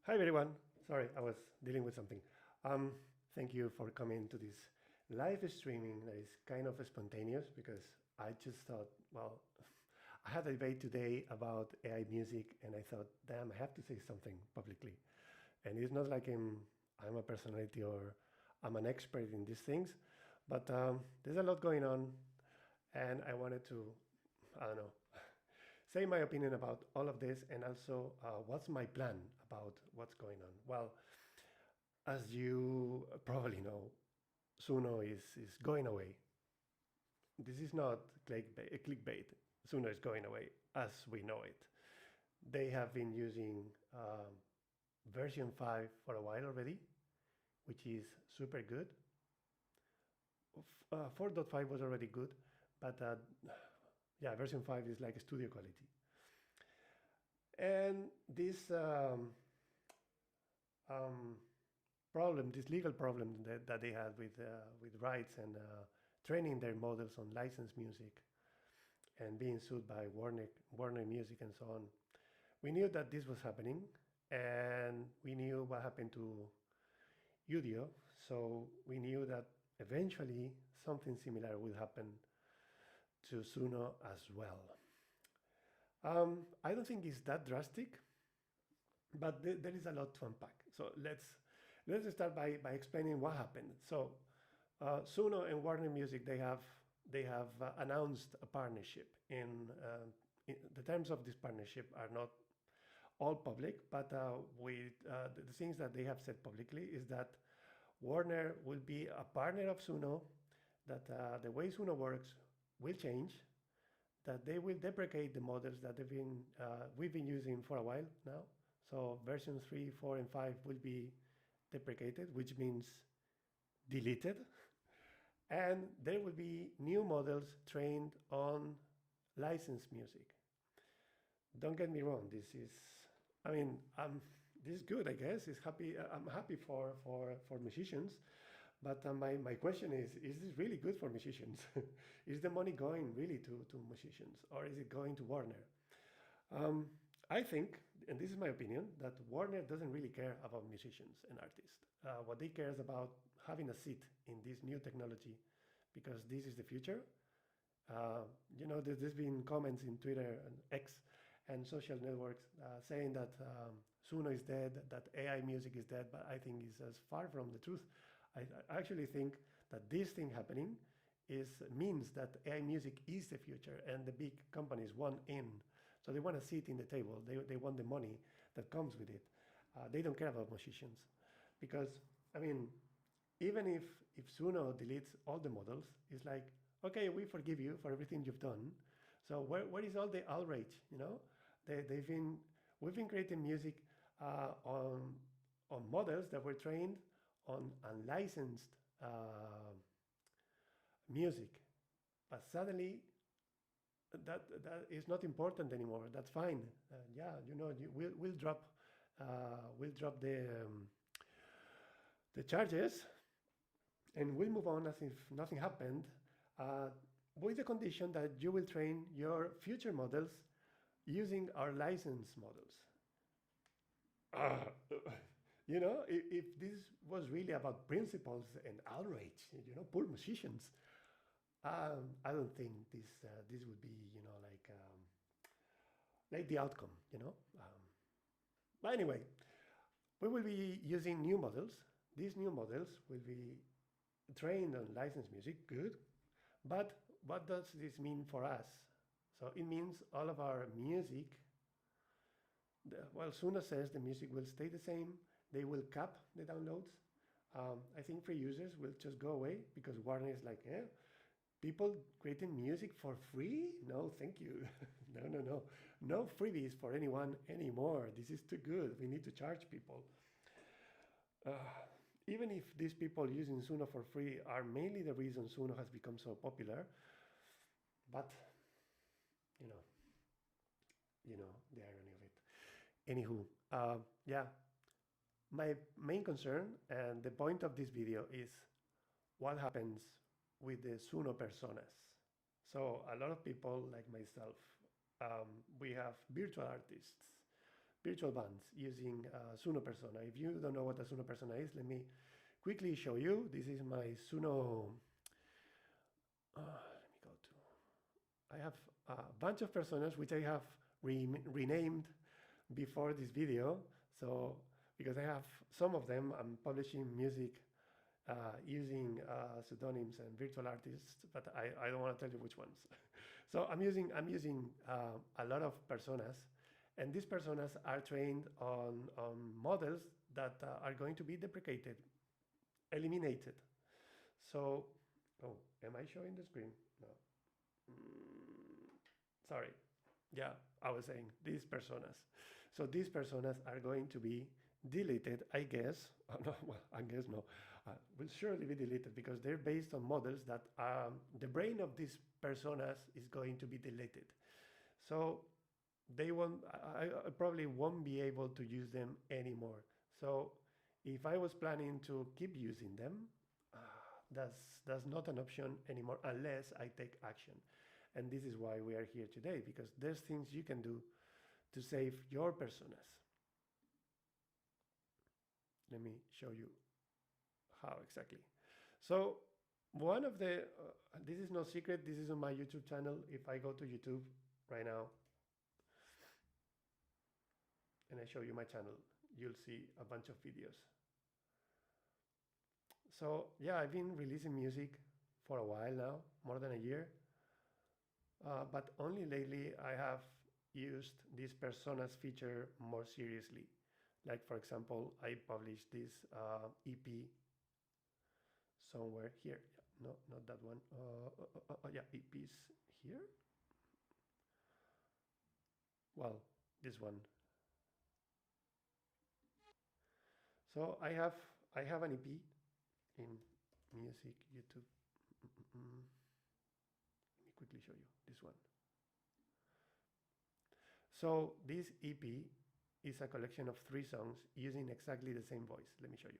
Hi everyone. Sorry, I was dealing with something. Thank you for coming to this live streaming that is kind of spontaneous because I just thought, well, I had a debate today about AI music and I thought, damn, I have to say something publicly. And it's not like I'm a personality or I'm an expert in these things, but there's a lot going on and I wanted to, I don't know, say my opinion about all of this and also what's my plan about what's going on. Well, as you probably know, Suno is going away. This is not clickbait. Suno is going away as we know it. They have been using version 5 for a while already, which is super good. 4.5 was already good, but yeah, version 5 is like studio quality. And this um, problem, this legal problem that they had with rights and training their models on licensed music and being sued by Warner Music and so on. We knew that this was happening, and we knew what happened to Udio, so we knew that eventually something similar will happen to Suno as well. I don't think it's that drastic, but there is a lot to unpack. So let's start by explaining what happened. So Suno and Warner Music they have announced a partnership. In the terms of this partnership are not all public, but the things that they have said publicly is that Warner will be a partner of Suno, that the way Suno works will change, that they will deprecate the models that we've been using for a while now. So versions 3, 4, and 5 will be deprecated, which means deleted. And there will be new models trained on licensed music. Don't get me wrong. This is good, I guess. I'm happy for musicians. But my question is this really good for musicians? Is the money going really to musicians or is it going to Warner? I think, and this is my opinion, that Warner doesn't really care about musicians and artists. What they care is about having a seat in this new technology because this is the future. There's been comments in Twitter and X and social networks saying that Suno is dead, that AI music is dead, but I think it's as far from the truth. I actually think that this thing happening means that AI music is the future and the big companies want in. So they want a seat in the table. They want the money that comes with it. They don't care about musicians because, even if Suno deletes all the models, it's like, okay, we forgive you for everything you've done. So where is all the outrage? We've been creating music on models that were trained on unlicensed music, but suddenly that is not important anymore. That's fine. Yeah, we'll drop the charges and we'll move on as if nothing happened, uh, with the condition that you will train your future models using our licensed models. Uh, if this was really about principles and outrage, poor musicians, I don't think this would be, like the outcome, But anyway, we will be using new models. These new models will be trained on licensed music, good. But what does this mean for us? So it means all of our music, well, Suno says the music will stay the same. They will cap the downloads. I think free users will just go away because Warner is like, people creating music for free? No, thank you. No. No freebies for anyone anymore. This is too good. We need to charge people. Even if these people using Suno for free are mainly the reason Suno has become so popular, but you know, the irony of it. Anywho, yeah, my main concern and the point of this video is what happens with the Suno personas. So a lot of people like myself, we have virtual artists virtual bands using Suno persona. If you don't know what a Suno persona is, let me quickly show you. This is my Suno. Let me go to. I have a bunch of personas which I have renamed before this video. So because I have some of them, I'm publishing music using pseudonyms and virtual artists, but I don't want to tell you which ones. So I'm using a lot of personas, and these personas are trained on models that are going to be deprecated, eliminated. So, oh, am I showing the screen? No. Sorry. Yeah, I was saying these personas. So these personas are going to be deleted, I guess. Oh, no, well, I guess no. Will surely be deleted because they're based on models that the brain of these personas is going to be deleted. So they won't. I probably won't be able to use them anymore. So if I was planning to keep using them, that's not an option anymore unless I take action. And this is why we are here today, because there's things you can do to save your personas. Let me show you how exactly. So one of the, this is no secret, this is on my YouTube channel. If I go to YouTube right now and I show you my channel, you'll see a bunch of videos. So yeah, I've been releasing music for a while now, more than a year. But only lately I have used this personas feature more seriously. Like for example, I published this EP somewhere here. Yeah, no, not that one. Yeah, EPs here. Well, this one. So I have an EP in music YouTube. Let me quickly show you this one. So this EP is a collection of 3 songs using exactly the same voice. Let me show you.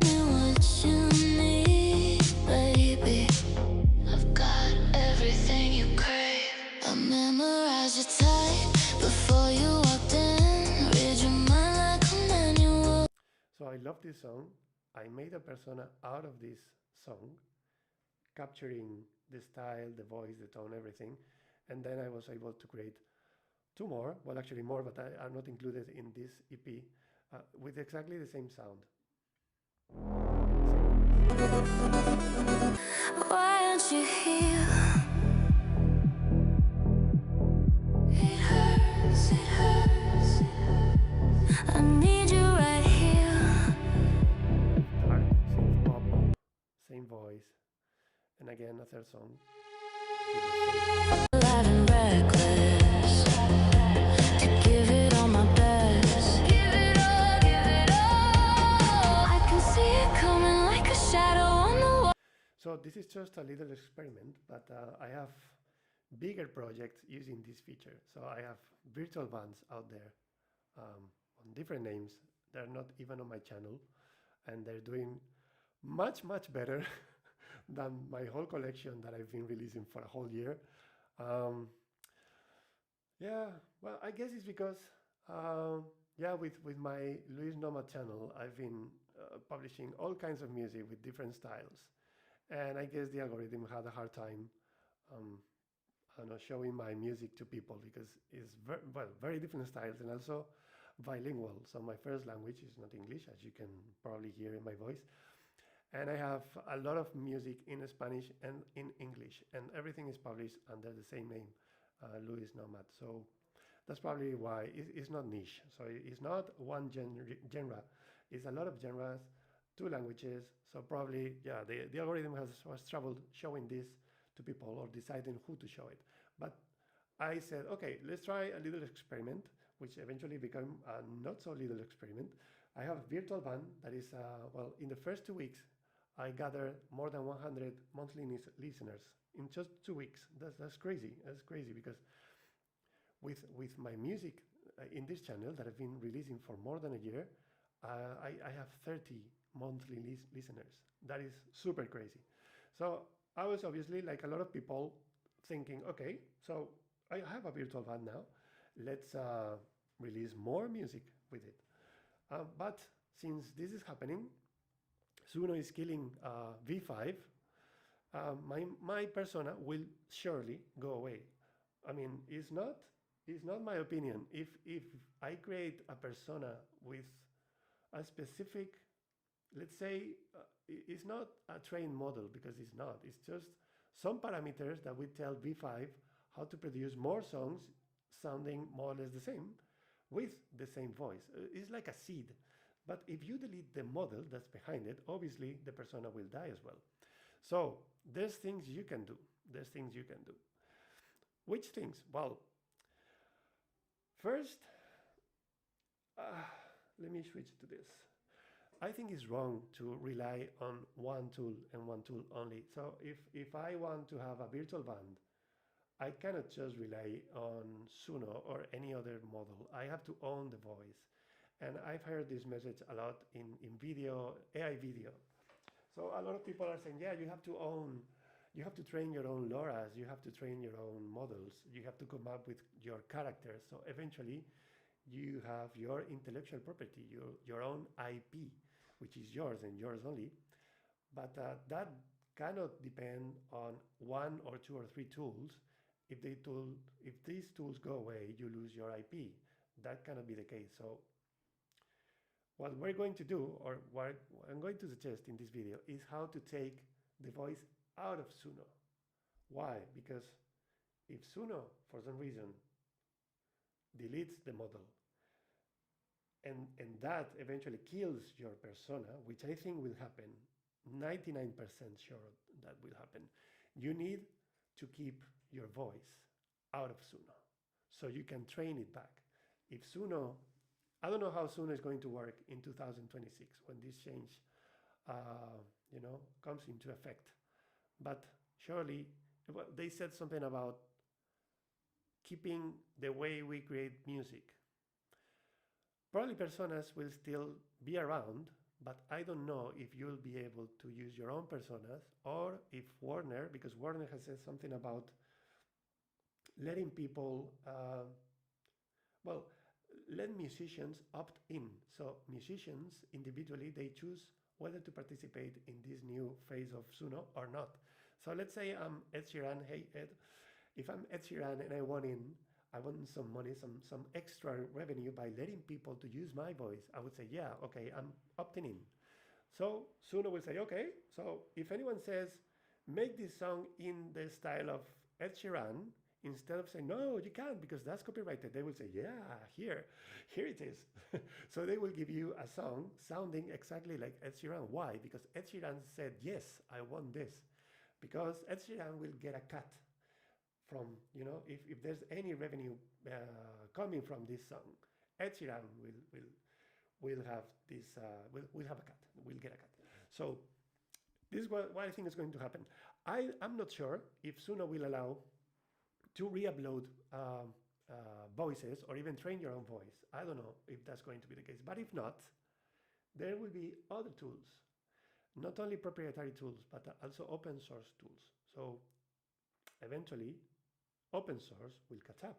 What you need, baby. I've got everything you crave. I memorize your type before you walked in. Read your mind like a manual. So I love this song. I made a persona out of this song, capturing the style, the voice, the tone, everything. And then I was able to create 2 more, well, actually more, but are not included in this EP, with exactly the same sound. Why aren't you here? It hurts, it hurts. I need you right here. Dark, synth pop, same voice. And again, a 3rd song. Loud and reckless, to give it all my best. Give it all, give it all. I can see it coming like a shadow on the wall. So this is just a little experiment, but I have bigger projects using this feature. So I have virtual bands out there on different names. They're not even on my channel, and they're doing much, much better than my whole collection that I've been releasing for a whole year. Yeah, well, I guess it's because, yeah, with my Luis Nomad channel, I've been publishing all kinds of music with different styles. And I guess the algorithm had a hard time, I don't know, showing my music to people because it's very different styles and also bilingual. So my first language is not English, as you can probably hear in my voice. And I have a lot of music in Spanish and in English, and everything is published under the same name, Luis Nomad. So that's probably why it's not niche. So it's not one genre. It's a lot of genres, 2 languages. So probably, yeah, the algorithm has trouble showing this to people or deciding who to show it. But I said, okay, let's try a little experiment, which eventually became a not so little experiment. I have a virtual band that is, well, in the first 2 weeks, I gathered more than 100 monthly listeners in just 2 weeks. That's crazy. That's crazy because with my music in this channel that I've been releasing for more than a year, I have 30 monthly listeners. That is super crazy. So I was obviously, like a lot of people, thinking, okay, so I have a virtual band now. Let's release more music with it. But since this is happening, Suno is killing V5. My persona will surely go away. I mean, it's not my opinion. If I create a persona with a specific, let's say, it's not a trained model because it's not. It's just some parameters that will tell V5 how to produce more songs sounding more or less the same with the same voice. It's like a seed. But if you delete the model that's behind it, obviously the persona will die as well. So there's things you can do. There's things you can do. Which things? Well, first, let me switch to this. I think it's wrong to rely on one tool and one tool only. So if I want to have a virtual band, I cannot just rely on Suno or any other model. I have to own the voice. And I've heard this message a lot in video, AI video. So a lot of people are saying, yeah, you have to train your own LoRa's, you have to train your own models, you have to come up with your characters. So eventually you have your intellectual property, your own IP, which is yours and yours only. But that cannot depend on one or two or three tools. If these tools go away, you lose your IP. That cannot be the case. So what we're going to do, or what I'm going to suggest in this video, is how to take the voice out of Suno. Why? Because if Suno, for some reason, deletes the model, and that eventually kills your persona, which I think will happen, 99% sure that will happen, you need to keep your voice out of Suno so you can train it back. If Suno, I don't know how Suno is going to work in 2026 when this change comes into effect, but surely they said something about keeping the way we create music. Probably personas will still be around, but I don't know if you'll be able to use your own personas, or if Warner, because Warner has said something about letting people, let musicians opt in. So musicians individually, they choose whether to participate in this new phase of Suno or not. So let's say I'm Ed Sheeran. Hey Ed, if I'm Ed Sheeran and I want some money, some extra revenue by letting people to use my voice, I would say, yeah, okay, I'm opting in. So Suno will say, okay, so if anyone says, make this song in the style of Ed Sheeran, instead of saying, no, you can't because that's copyrighted, they will say, yeah, here it is. So they will give you a song sounding exactly like Ed Sheeran. Why? Because Ed Sheeran said, yes, I want this. Because Ed Sheeran will get a cut from, if there's any revenue coming from this song, Ed Sheeran will have this, will have a cut, will get a cut. So this is what I think is going to happen. I'm not sure if Suno will allow to re-upload voices or even train your own voice. I don't know if that's going to be the case. But if not, there will be other tools, not only proprietary tools, but also open source tools. So eventually, open source will catch up.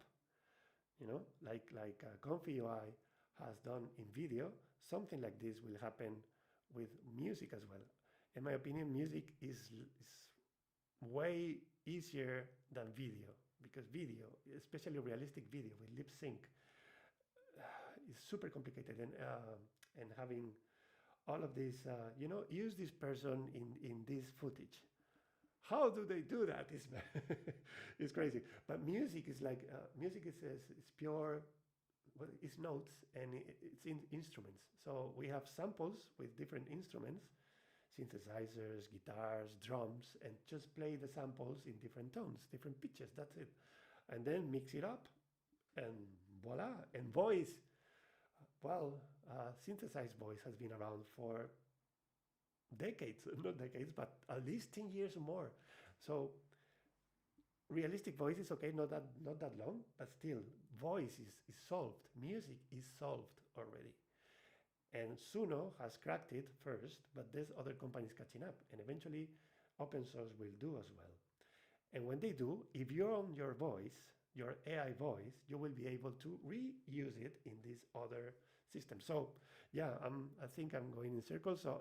Like Comfy UI has done in video, something like this will happen with music as well. In my opinion, music is way easier than video, because video, especially realistic video with lip sync, is super complicated, and having all of this, use this person in this footage. How do they do that? It's crazy. But music is like, music is pure, it's notes and it's instruments. So we have samples with different instruments, synthesizers, guitars, drums, and just play the samples in different tones, different pitches, that's it. And then mix it up and voila. And voice, synthesized voice has been around for decades, not decades, but at least 10 years or more. So realistic voice is okay, not that long, but still voice is solved. Music is solved already. And Suno has cracked it first, but there's other companies catching up, and eventually open source will do as well. And when they do, if you own your voice, your AI voice, you will be able to reuse it in this other system. So yeah, I think I'm going in circles. So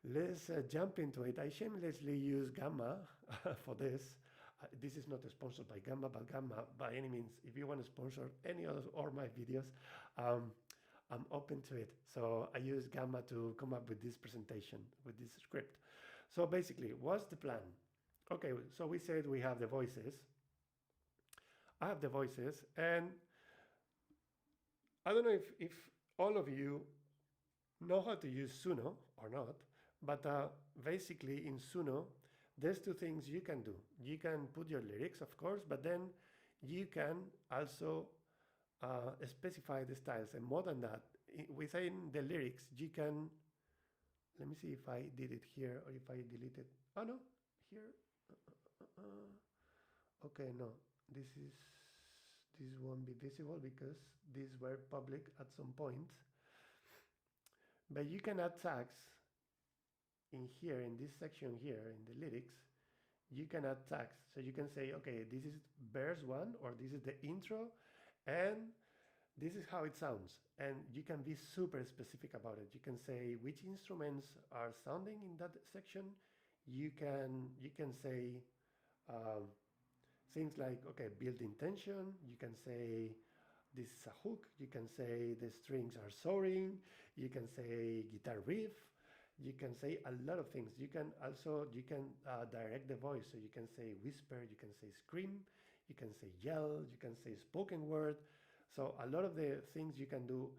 let's jump into it. I shamelessly use Gamma for this. This is not sponsored by Gamma, but Gamma, by any means, if you want to sponsor any of or my videos, um, I'm open to it. So I use Gamma to come up with this presentation, with this script. So basically, what's the plan? Okay, so we said we have the voices. I have the voices, and I don't know if all of you know how to use Suno or not, but basically in Suno, there's two things you can do. You can put your lyrics, of course, but then you can also specify the styles. And more than that, within the lyrics, you can, let me see if I did it here or if I deleted. Oh no, here. Okay, no, this won't be visible because these were public at some point. But you can add tags in here, in this section here, in the lyrics. You can add tags. So you can say, okay, this is verse 1, or this is the intro, and this is how it sounds. And you can be super specific about it. You can say which instruments are sounding in that section. You can say things like, okay, building tension. You can say this is a hook. You can say the strings are soaring. You can say guitar riff. You can say a lot of things. You can direct the voice. So you can say whisper, you can say scream, you can say yell, you can say spoken word. So a lot of the things you can do,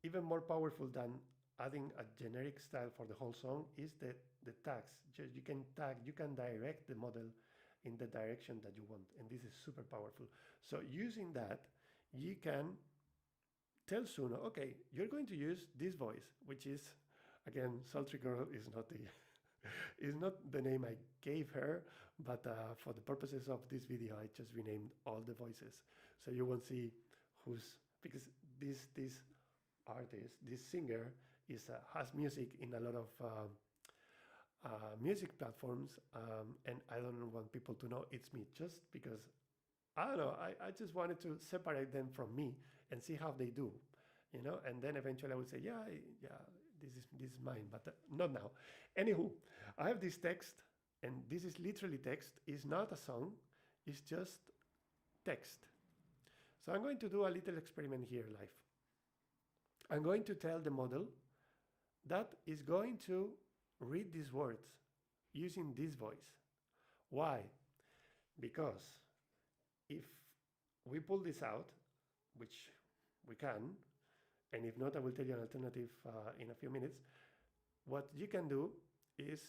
even more powerful than adding a generic style for the whole song, is the tags. You can direct the model in the direction that you want. And this is super powerful. So using that, you can tell Suno, okay, you're going to use this voice, which is, again, Sultry Girl is not the is not the name I gave her, but for the purposes of this video, I just renamed all the voices. So you won't see who's, because this artist, this singer, has music in a lot of music platforms, and I don't want people to know it's me, just because I don't know. I just wanted to separate them from me and see how they do, and then eventually I would say, yeah, this is mine, but not now. Anywho, I have this text, and this is literally text. It's not a song. It's just text. So I'm going to do a little experiment here live. I'm going to tell the model that is going to read these words using this voice. Why? Because if we pull this out, which we can, and if not, I will tell you an alternative in a few minutes. What you can do is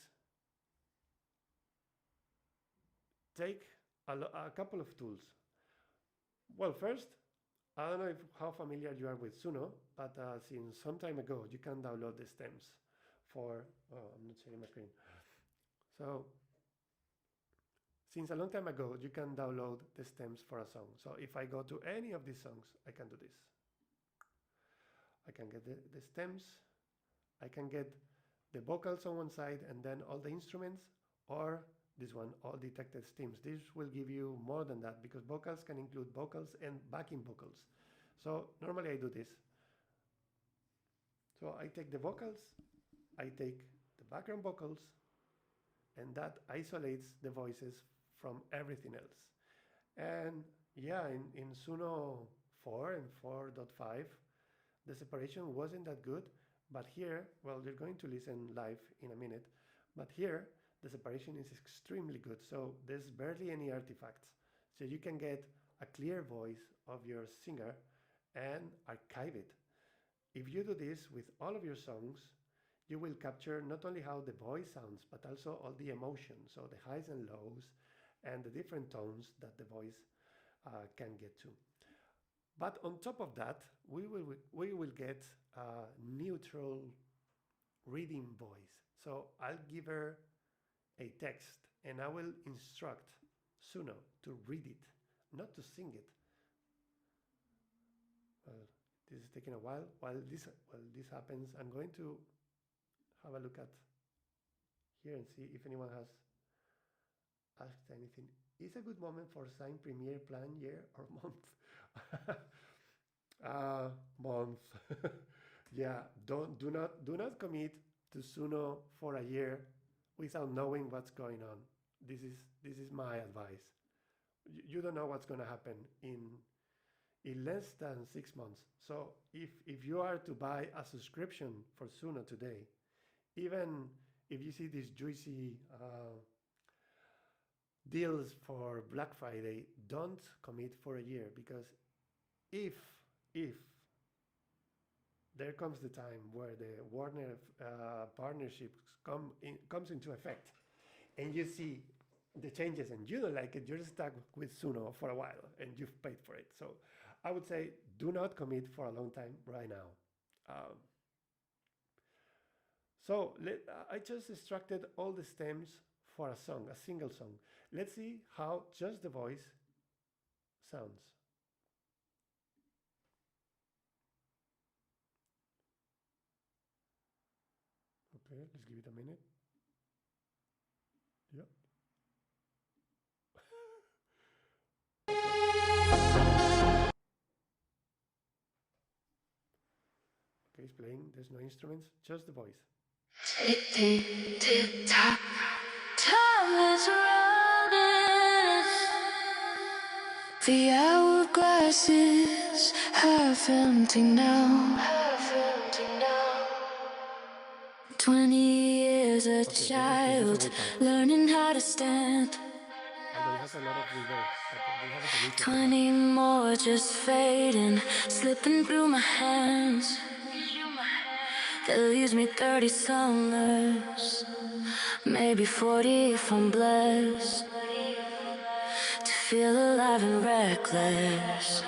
take a couple of tools. Well, first, I don't know how familiar you are with Suno, but since some time ago, you can download the stems for, I'm not sharing my screen. So, since a long time ago, you can download the stems for a song. So if I go to any of these songs, I can do this. I can get the stems, I can get the vocals on one side and then all the instruments, or this one, all detected stems. This will give you more than that, because vocals can include vocals and backing vocals. So normally I do this. So I take the vocals, I take the background vocals, and that isolates the voices from everything else. And yeah, in Suno 4 and 4.5, the separation wasn't that good, but here, well, you're going to listen live in a minute, but here, the separation is extremely good. So there's barely any artifacts. So you can get a clear voice of your singer and archive it. If you do this with all of your songs, you will capture not only how the voice sounds, but also all the emotions, so the highs and lows, and the different tones that the voice can get to. But on top of that, we will get a neutral reading voice. So I'll give her a text, and I will instruct Suno to read it, not to sing it. Well, this is taking a while. While this happens, I'm going to have a look at here and see if anyone has asked anything is a good moment for sign Premiere plan year or month. Month. Yeah, do not commit to Suno for a year without knowing what's going on. This is my advice. You don't know what's going to happen in less than 6 months. So if you are to buy a subscription for Suno today, even if you see these juicy deals for Black Friday, don't commit for a year, because if if there comes the time where the Warner partnership comes into effect, and you see the changes and you don't like it, you're stuck with Suno for a while and you've paid for it. So I would say do not commit for a long time right now. Um, I just extracted all the stems for a song, a single song. Let's see how just the voice sounds. Okay, let's give it a minute. Yeah. Okay, it's playing. There's no instruments, just the voice. Tick, tick, tick, tock. Time is running. The hourglass is half empty now. 20 years a child learning how to stand. Although it has a lot of reverb, but we have a solution for 20 more just fading, slipping through my hands. That leaves me 30 summers, maybe 40 if I'm blessed, to feel alive and reckless.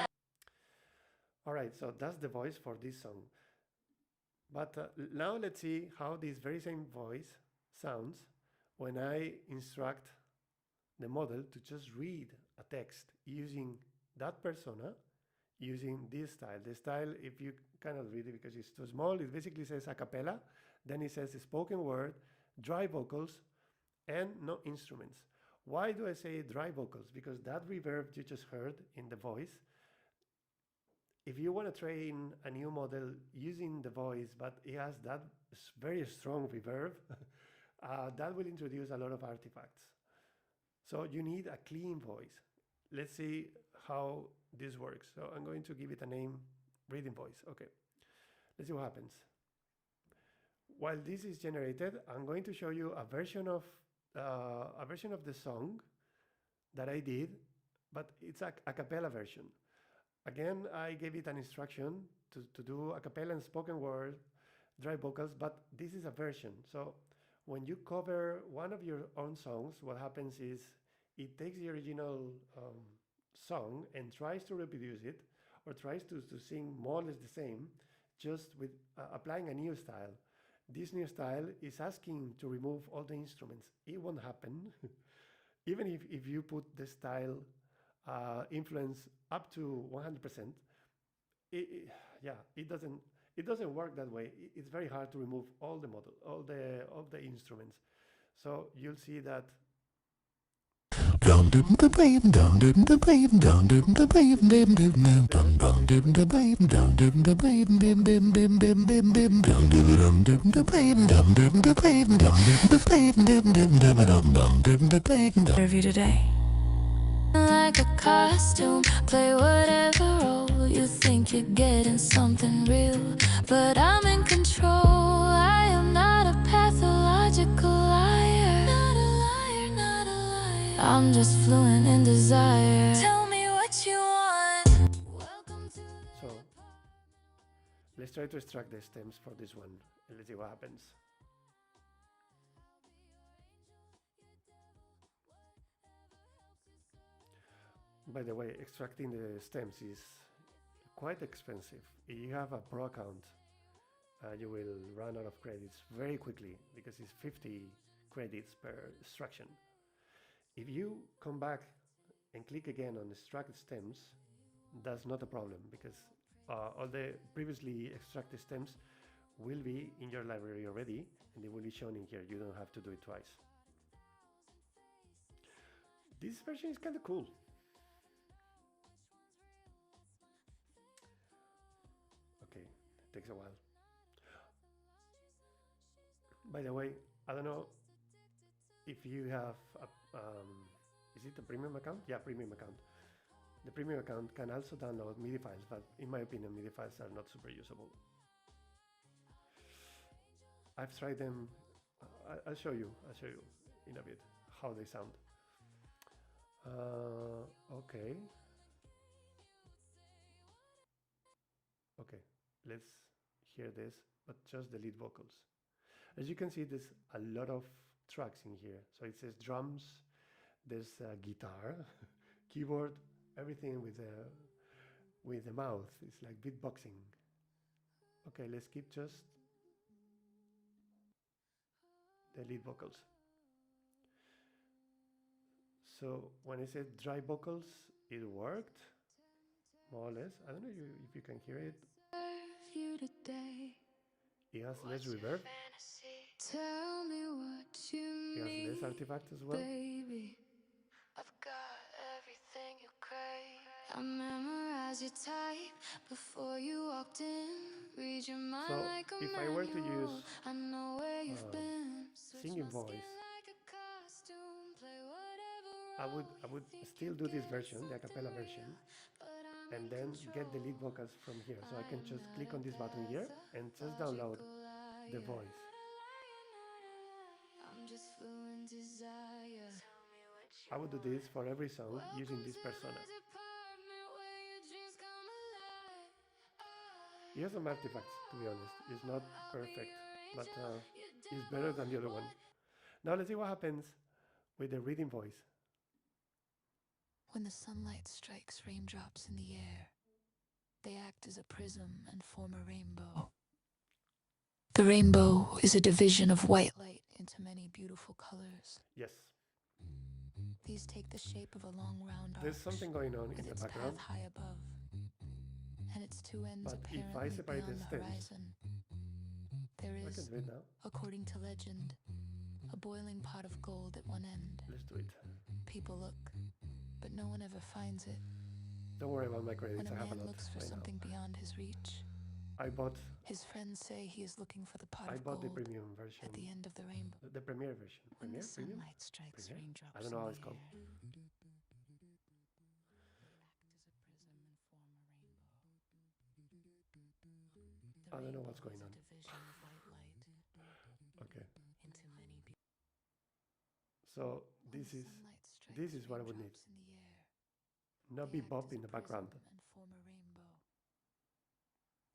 All right, so that's the voice for this song. But now let's see how this very same voice sounds when I instruct the model to just read a text using that persona, using this style. The style, if you cannot read it because it's too small, it basically says a cappella, then it says spoken word, dry vocals, and no instruments. Why do I say dry vocals? Because that reverb you just heard in the voice, if you want to train a new model using the voice, but it has that very strong reverb, that will introduce a lot of artifacts. So you need a clean voice. Let's see how this works. So I'm going to give it a name, reading voice. Okay, let's see what happens. While this is generated, I'm going to show you a version of the song that I did, but it's a cappella version. Again, I gave it an instruction to do a cappella and spoken word, dry vocals, but this is a version. So when you cover one of your own songs, what happens is it takes the original song and tries to reproduce it, or tries to sing more or less the same, just with applying a new style. This new style is asking to remove all the instruments. It won't happen. Even if you put the style influence up to 100%, it doesn't work that way. It's very hard to remove all the instruments. So you'll see that Review today. Like a costume, play whatever role. You think you're getting something real, but I'm in control. I am not a pathological liar. Not a liar, not a liar. I'm just fluent in desire. Tell me what you want. Welcome to so let's try to extract the stems for this one and let's see what happens. By the way, extracting the stems is quite expensive. If you have a pro account, you will run out of credits very quickly because it's 50 credits per extraction. If you come back and click again on extract stems, that's not a problem because all the previously extracted stems will be in your library already and they will be shown in here. You don't have to do it twice. This version is kind of cool. Okay, it takes a while. By the way, I don't know if you have is it a premium account? Yeah, premium account. The premium account can also download MIDI files, but in my opinion, MIDI files are not super usable. I've tried them. I'll show you. I'll show you in a bit how they sound. Okay. Okay, let's hear this, but just the lead vocals. As you can see, there's a lot of tracks in here. So it says drums, there's a guitar, keyboard, everything with the mouth. It's like beatboxing. Okay, let's keep just the lead vocals. So when I said dry vocals, it worked, more or less. I don't know if you can hear it. It has less reverb. Tell me what you It has need, less artifacts as well. baby. I've got everything you crave. I memorize your type before you walked in. Read your mind So like a if I were to manual. use I know where you've been. singing voice, I would still do this version, the a cappella version, and then get the lead vocals from here. So I can just click on this button here and just download the voice. I would do this for every song using this persona. It has some artifacts, to be honest. It's not perfect, but it's better than the other one. Now let's see what happens with the reading voice. When the sunlight strikes raindrops in the air, they act as a prism and form a rainbow. The rainbow is a division of white light into many beautiful colors. Yes. These take the shape of a long round arch. There's something going on in the its background. path high above, and its two ends But if I apparently separate the beyond the stems, horizon. There I can is, do it now. according to legend, a boiling pot of gold at one end. Let's do it. People look, but no one ever finds it. Don't worry about my credits, When a I have a man lot looks for right something now. beyond his reach, I bought his friends say he is looking for the pot I of bought the gold premium version. at the end of the rainbow. The premiere version. When Premiere? the Premium? sunlight strikes Premiere? raindrops I don't know how in it's the called. air, I don't know what's going on. Okay. So this is what I would need. Not bebop in the background. And form a rainbow.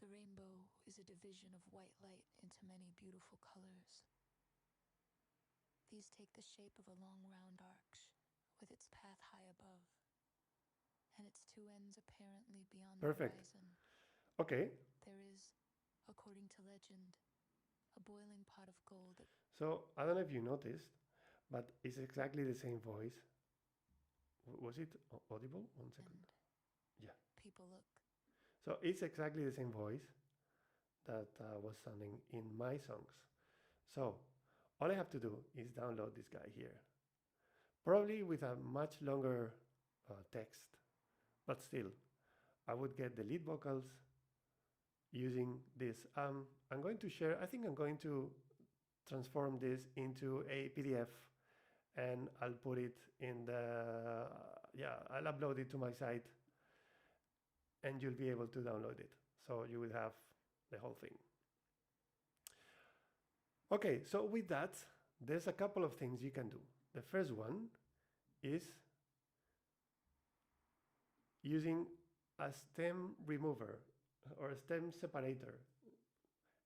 The rainbow is a division of white light into many beautiful colors. These take the shape of a long round arch with its path high above and its two ends apparently beyond Perfect. the horizon. Okay. There is, according to legend, a boiling pot of gold. So I don't know if you noticed, but it's exactly the same voice. Was it audible? 1 second. Yeah. People look. So it's exactly the same voice that was sounding in my songs. So all I have to do is download this guy here. Probably with a much longer text, but still, I would get the lead vocals using this. I'm going to share, I think I'm going to transform this into a PDF and I'll put it in the, I'll upload it to my site and you'll be able to download it. So you will have the whole thing. Okay, so with that, there's a couple of things you can do. The first one is using a stem remover or a stem separator.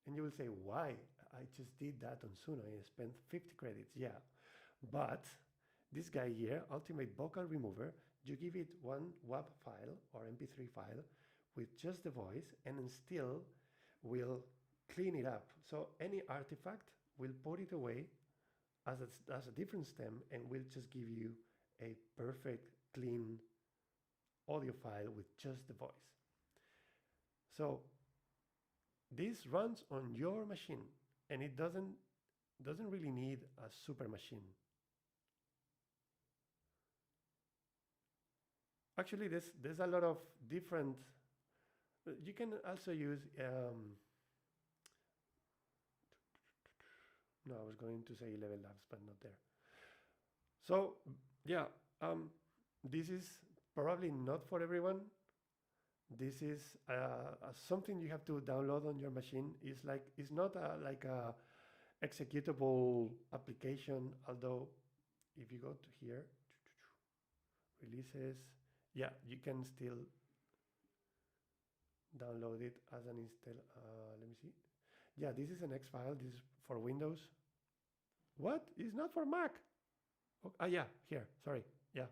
And you will say, why? I just did that on Suno and I spent 50 credits. Yeah, but this guy here, Ultimate Vocal Remover, you give it one WAV file or MP3 file with just the voice and then still will clean it up. So any artifact will put it away as a different stem and will just give you a perfect clean audio file with just the voice. So this runs on your machine and it doesn't really need a super machine. Actually, there's a lot of different. You can also use. No, I was going to say Level Labs, but not there. So yeah, this is probably not for everyone. This is something you have to download on your machine. It's not like a executable application. Although, if you go to here, releases, yeah, you can still download it as an install. Let me see. Yeah, this is an X file. This is for Windows. What? It's not for Mac. Oh, yeah, here. Sorry. Yeah.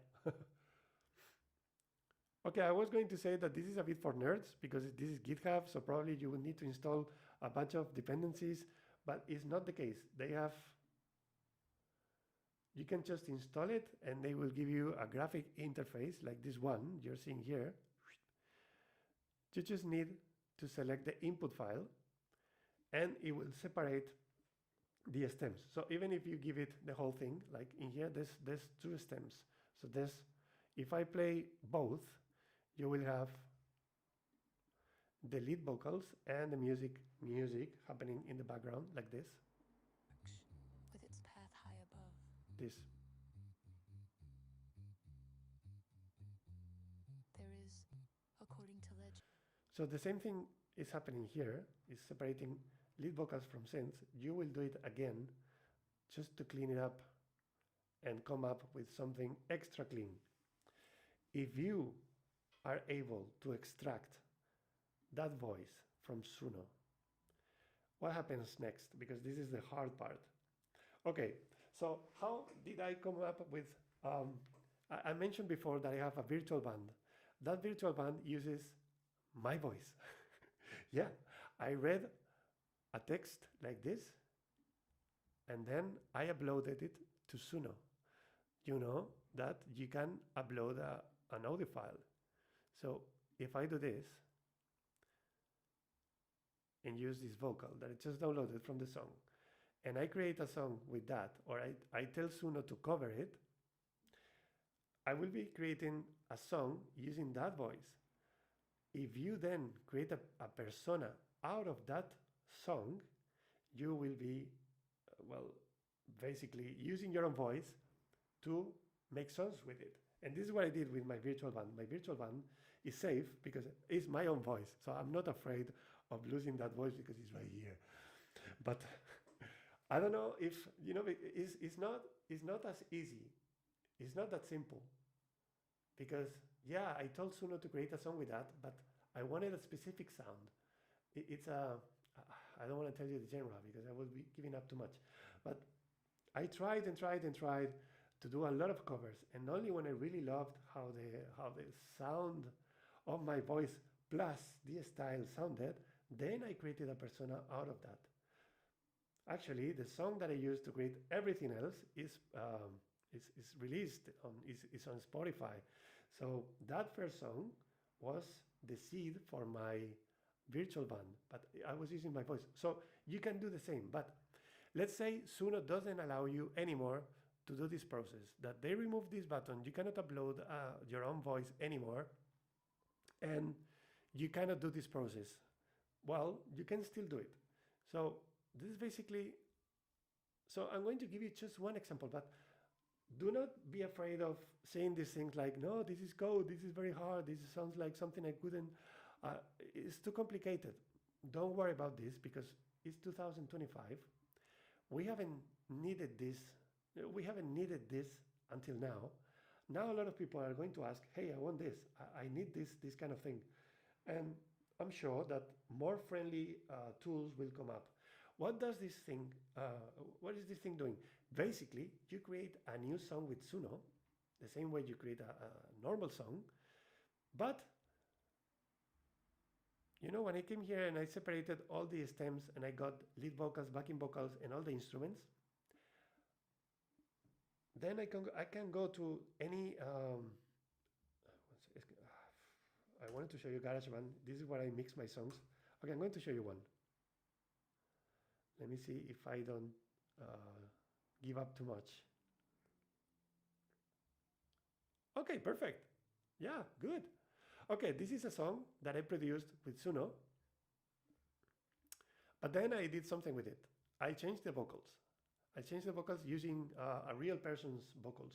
Okay, I was going to say that this is a bit for nerds because this is GitHub, so probably you will need to install a bunch of dependencies, but it's not the case. They have, you can just install it and they will give you a graphic interface like this one you're seeing here. You just need to select the input file and it will separate the stems. So even if you give it the whole thing, like in here, there's two stems. So if I play both, you will have the lead vocals and the music happening in the background like this. With its path high above. This. There is, according to legend. So the same thing is happening here, is separating lead vocals from synths. You will do it again just to clean it up and come up with something extra clean. If you are able to extract that voice from Suno, what happens next? Because this is the hard part. Okay, so how did I come up with, I mentioned before that I have a virtual band. That virtual band uses my voice. Yeah, I read a text like this, and then I uploaded it to Suno. You know that you can upload an audio file. So if I do this and use this vocal that I just downloaded from the song, and I create a song with that, or I tell Suno to cover it, I will be creating a song using that voice. If you then create a persona out of that song, you will be, well, basically using your own voice to make songs with it. And this is what I did with my virtual band. My virtual band is safe because it's my own voice. So I'm not afraid of losing that voice because it's right here. But I don't know if, you know, it's not as easy. It's not that simple. Because, yeah, I told Suno to create a song with that, but I wanted a specific sound. It's a, I don't want to tell you the genre because I will be giving up too much. But I tried and tried and tried to do a lot of covers, and only when I really loved how the sound of my voice plus the style sounded, then I created a persona out of that. Actually, the song that I used to create everything else is released is on Spotify. So that first song was the seed for my virtual band, but I was using my voice. So you can do the same, but let's say Suno doesn't allow you anymore to do this process, that they remove this button. You cannot upload your own voice anymore, and you cannot do this process. Well, you can still do it. So this is basically, so I'm going to give you just one example, but do not be afraid of saying these things like, no, this is code, this is very hard, this sounds like something I couldn't, it's too complicated. Don't worry about this because it's 2025. We haven't needed this until now. Now a lot of people are going to ask, hey, I want this, I need this kind of thing. And I'm sure that more friendly tools will come up. What does this thing, what is this thing doing? Basically, you create a new song with Suno, the same way you create a normal song, but you know, when I came here and I separated all the stems and I got lead vocals, backing vocals, and all the instruments, then I can go to any, I wanted to show you GarageBand. This is where I mix my songs. Okay, I'm going to show you one. Let me see if I don't give up too much. Okay, perfect. Yeah, good. Okay, this is a song that I produced with Suno, but then I did something with it. I changed the vocals. I changed the vocals using a real person's vocals.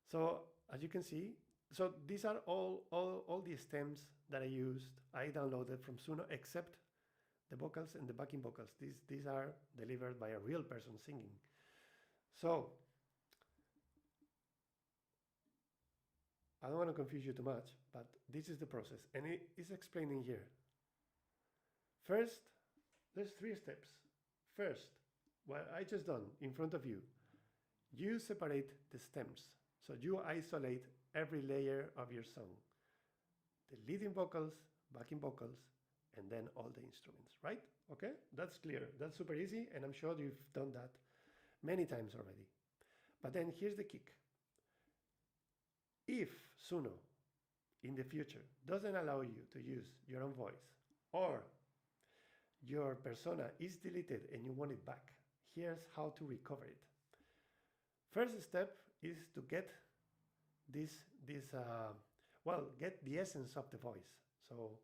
So as you can see, so these are all the stems that I used. I downloaded from Suno, except the vocals and the backing vocals. These are delivered by a real person singing. So I don't want to confuse you too much, but this is the process, and it is explaining here. First, there's 3 steps. First, what I just done in front of you, you separate the stems. So you isolate every layer of your song. The leading vocals, backing vocals, and then all the instruments, right? Okay, that's clear. That's super easy, and I'm sure you've done that many times already. But then here's the kick. If Suno in the future doesn't allow you to use your own voice, or your persona is deleted and you want it back, here's how to recover it. First step is to get get the essence of the voice. So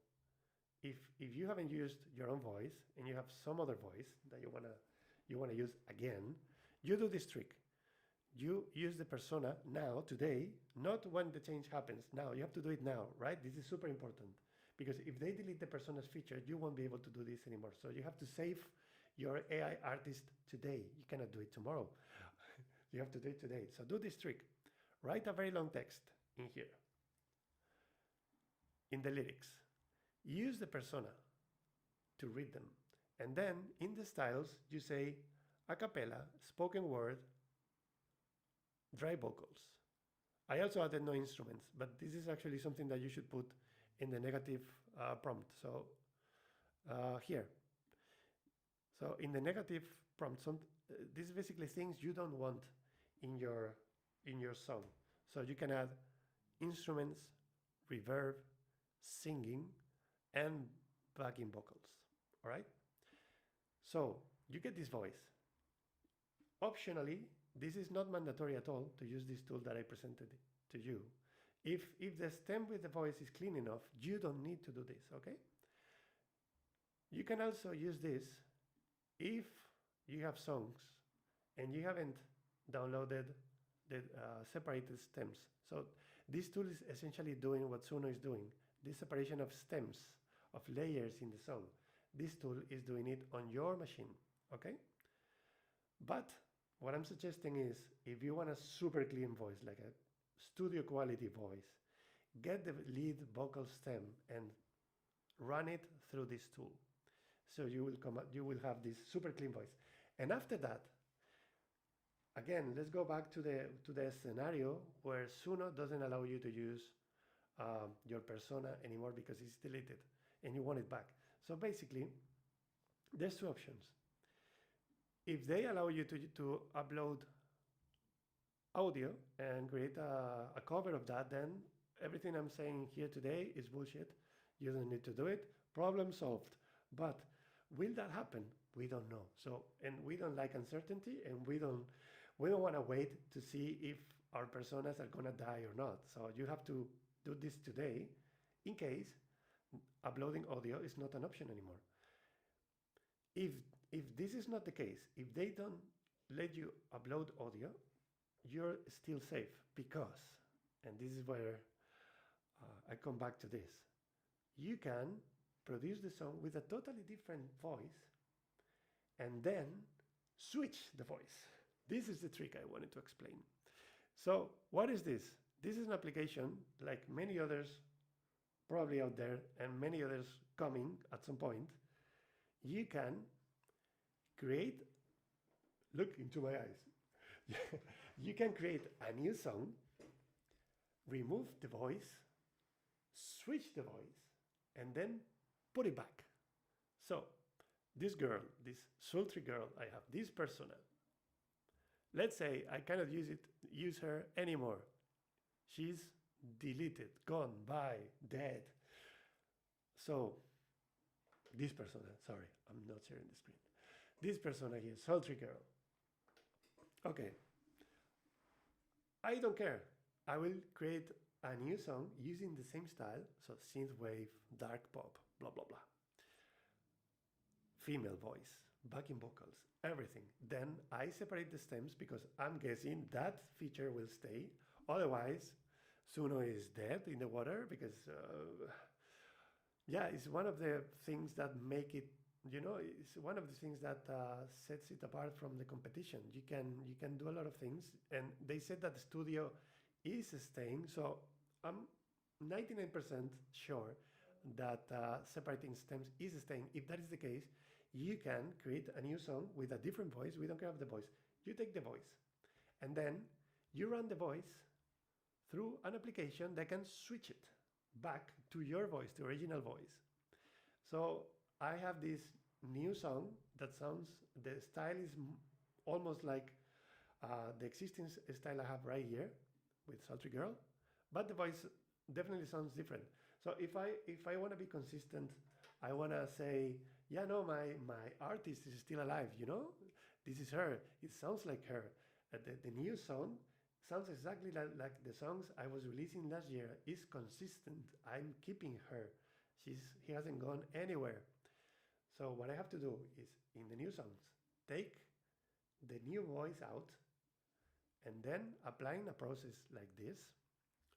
if you haven't used your own voice and you have some other voice that you wanna use again, you do this trick. You use the persona now, today, not when the change happens. Now, you have to do it now, right? This is super important, because if they delete the persona's feature, you won't be able to do this anymore. So you have to save your AI artist today. You cannot do it tomorrow. You have to do it today. So do this trick. Write a very long text in here, in the lyrics. Use the persona to read them. And then in the styles, you say a cappella, spoken word, dry vocals. I also added no instruments, but this is actually something that you should put in the negative prompt. So here. So in the negative prompt, this is basically things you don't want in your song. So you can add instruments, reverb, singing, and backing vocals. All right? So you get this voice. Optionally, this is not mandatory at all to use this tool that I presented to you. If the stem with the voice is clean enough, you don't need to do this, okay? You can also use this if you have songs and you haven't downloaded the separated stems. So this tool is essentially doing what Suno is doing, this separation of stems, of layers in the song. This tool is doing it on your machine, okay? But what I'm suggesting is, if you want a super clean voice, like a studio quality voice, get the lead vocal stem and run it through this tool. So you will have this super clean voice. And after that, again, let's go back to the scenario where Suno doesn't allow you to use your persona anymore because it's deleted and you want it back. So basically, there's 2 options. If they allow you to upload audio and create a cover of that, then everything I'm saying here today is bullshit. You don't need to do it. Problem solved. But will that happen? We don't know. So, and we don't like uncertainty, and we don't want to wait to see if our personas are gonna die or not. So you have to do this today, in case uploading audio is not an option anymore. If this is not the case, if they don't let you upload audio, you're still safe, because, and this is where I come back to this, you can produce the song with a totally different voice and then switch the voice. This is the trick I wanted to explain. So what is this? This is an application like many others probably out there, and many others coming at some point. You can create, look into my eyes, you can create a new song, remove the voice, switch the voice, and then put it back. So this girl, this sultry girl, I have this persona. Let's say I cannot use her anymore. She's deleted, gone, bye, dead. So this persona, sorry, I'm not sharing the screen. This persona here, sultry girl. Okay, I don't care. I will create a new song using the same style, so synthwave, dark pop, blah blah blah. Female voice, backing vocals, everything. Then I separate the stems because I'm guessing that feature will stay. Otherwise, Suno is dead in the water because yeah, it's one of the things that make it. It's one of the things that sets it apart from the competition. You can do a lot of things, and they said that the studio is staying. So I'm 99% sure that separating stems is staying. If that is the case, you can create a new song with a different voice. We don't care about the voice. You take the voice, and then you run the voice through an application that can switch it back to your voice, the original voice. So I have this new song that sounds, the style is almost like the existing style I have right here with Sultry Girl, but the voice definitely sounds different. So if I want to be consistent, I want to say, yeah, no, my artist is still alive, this is her, it sounds like her. The new song sounds exactly like the songs I was releasing last year. Is consistent. I'm keeping her. He hasn't gone anywhere. So what I have to do is, in the new songs, take the new voice out, and then applying a process like this.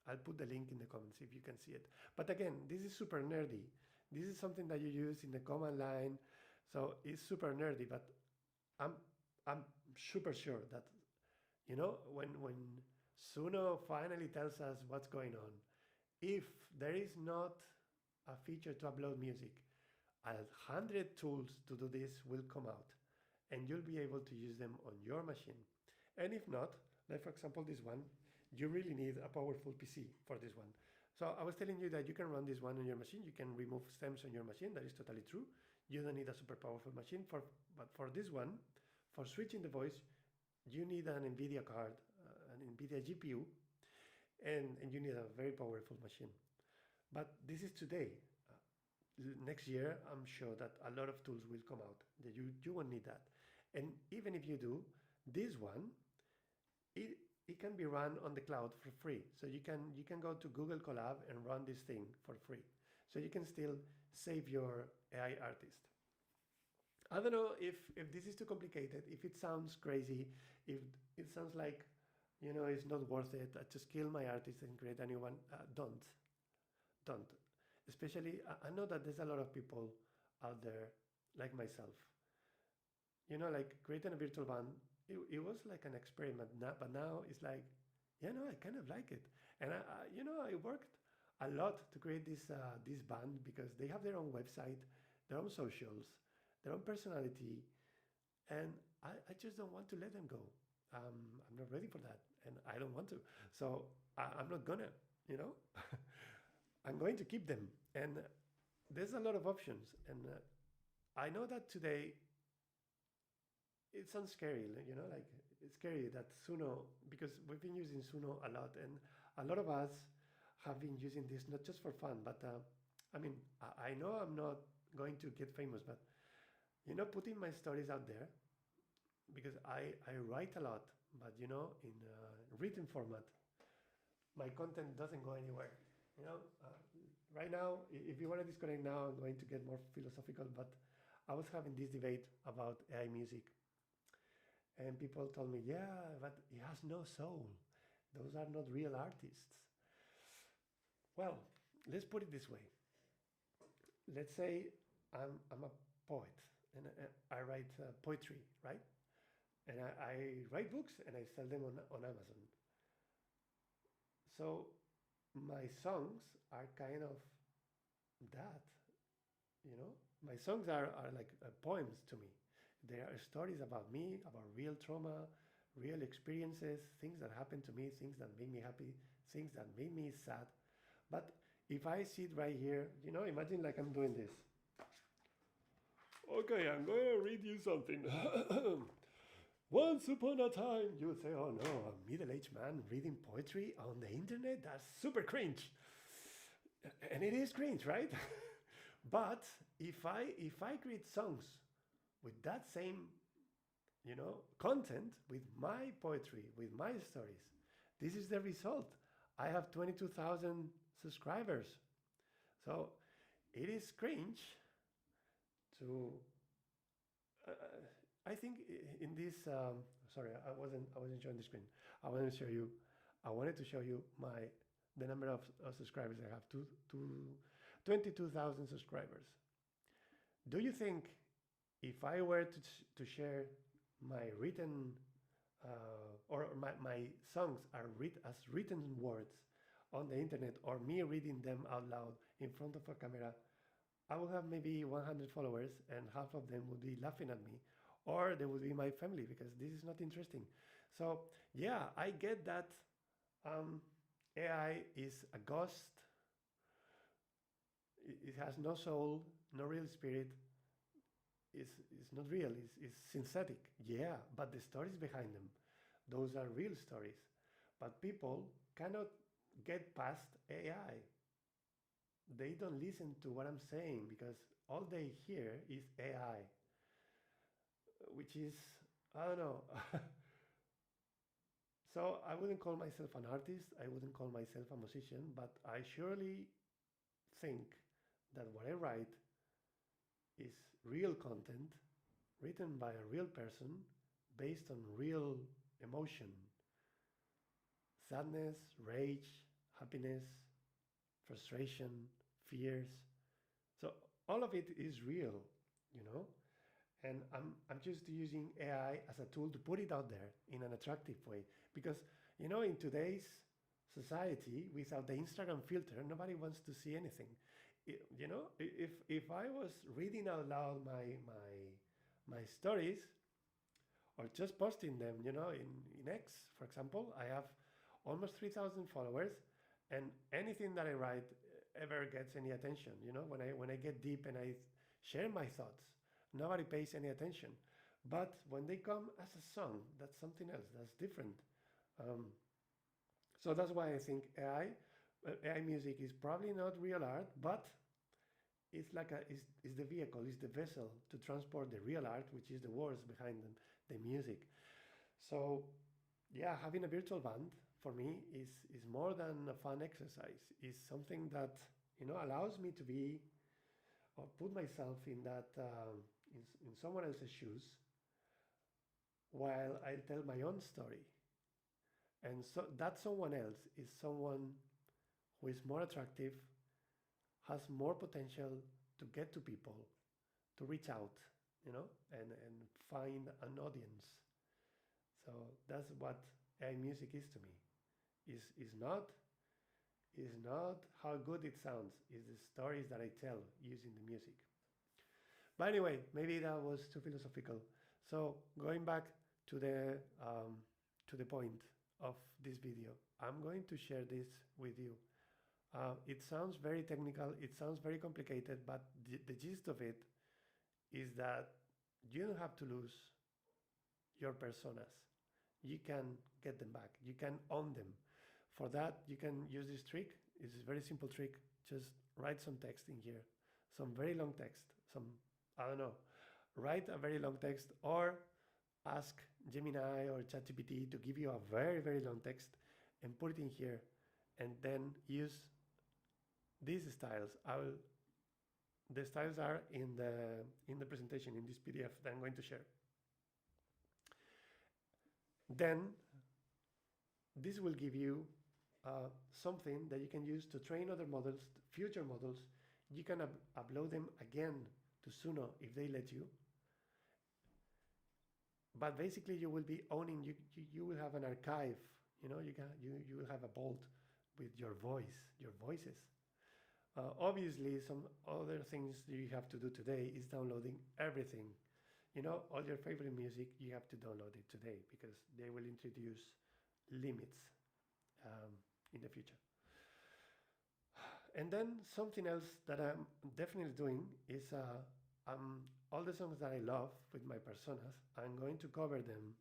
I'll put the link in the comments if you can see it. But again, this is super nerdy. This is something that you use in the command line. So it's super nerdy, but I'm super sure that when Suno finally tells us what's going on, if there is not a feature to upload music, 100 tools to do this will come out, and you'll be able to use them on your machine. And if not, like for example this one, you really need a powerful PC for this one. So I was telling you that you can run this one on your machine. You can remove stems on your machine. That is totally true. You don't need a super powerful machine but for this one, for switching the voice, you need an NVIDIA card, an NVIDIA GPU, and you need a very powerful machine. But this is today. Next year, I'm sure that a lot of tools will come out that you won't need that. And even if you do, this one, it can be run on the cloud for free. So you can go to Google Colab and run this thing for free. So you can still save your AI artist. I don't know if this is too complicated, if it sounds crazy, if it sounds like, it's not worth it to kill my artist and create a new one. Don't. Especially, I know that there's a lot of people out there like myself. Like creating a virtual band, it was like an experiment, but now it's like, I kind of like it. And I worked a lot to create this band because they have their own website, their own socials, their own personality, and I just don't want to let them go. I'm not ready for that, and I don't want to. So I'm not gonna, I'm going to keep them. And there's a lot of options. And I know that today it sounds scary, like it's scary that Suno, because we've been using Suno a lot, and a lot of us have been using this not just for fun, but I know I'm not going to get famous, but putting my stories out there, because I write a lot, but in written format, my content doesn't go anywhere. Right now, if you want to disconnect now, I'm going to get more philosophical, but I was having this debate about AI music, and people told me, yeah, but it has no soul. Those are not real artists. Well, let's put it this way. Let's say I'm a poet, and I write poetry, right? And I write books and I sell them on Amazon. So my songs are kind of that, My songs are like poems to me. They are stories about me, about real trauma, real experiences, things that happened to me, things that made me happy, things that made me sad. But if I sit right here, imagine like I'm doing this. Okay, I'm going to read you something. Once upon a time, you would say, oh no, a middle-aged man reading poetry on the internet? That's super cringe. And it is cringe, right? But if I create songs with that same, content, with my poetry, with my stories, this is the result. I have 22,000 subscribers. So it is cringe to. I think in this. Sorry, I wasn't showing the screen. I wanted to show you. I wanted to show you the number of subscribers I have. 22,000 subscribers. Do you think if I were to share my written or my songs are as written words on the internet, or me reading them out loud in front of a camera, I will have maybe 100 followers and half of them would be laughing at me, or they would be my family because this is not interesting. So yeah, I get that um, AI is a ghost. It has no soul, no real spirit. It's not real. It's synthetic. Yeah, but the stories behind them, those are real stories. But people cannot get past AI. They don't listen to what I'm saying because all they hear is AI, which is, I don't know. So I wouldn't call myself an artist, I wouldn't call myself a musician, but I surely think that what I write is real content written by a real person based on real emotion, sadness, rage, happiness, frustration, fears. So all of it is real, you know? And I'm just using AI as a tool to put it out there in an attractive way. Because, in today's society, without the Instagram filter, nobody wants to see anything. If I was reading out loud my stories, or just posting them, in X, for example, I have almost 3,000 followers, and anything that I write ever gets any attention. When I get deep and I share my thoughts, nobody pays any attention. But when they come as a song, that's something else. That's different. Um, so that's why I think AI music is probably not real art, but it's the vehicle, it's the vessel to transport the real art, which is the words behind the music. So yeah, having a virtual band for me is more than a fun exercise. It's something that allows me to be or put myself in that in someone else's shoes while I tell my own story. And so that someone else is someone who is more attractive, has more potential to get to people, to reach out, and find an audience. So that's what AI music is to me. Is not how good it sounds. Is the stories that I tell using the music. But anyway, maybe that was too philosophical. So going back to the point of this video, I'm going to share this with you. It sounds very technical, it sounds very complicated, but the gist of it is that you don't have to lose your personas. You can get them back, you can own them. For that, you can use this trick. It's a very simple trick. Just write some text in here, some very long text, I don't know, write a very long text, or ask Gemini or ChatGPT to give you a very, very long text and put it in here, and then use these styles. The styles are in the presentation, in this PDF that I'm going to share. Then this will give you something that you can use to train other models, future models. You can upload them again to Suno if they let you. But basically, you will be owning. You will have an archive. You will have a vault with your voices. Obviously, some other things you have to do today is downloading everything. All your favorite music, you have to download it today because they will introduce limits in the future. And then something else that I'm definitely doing is all the songs that I love with my personas, I'm going to cover them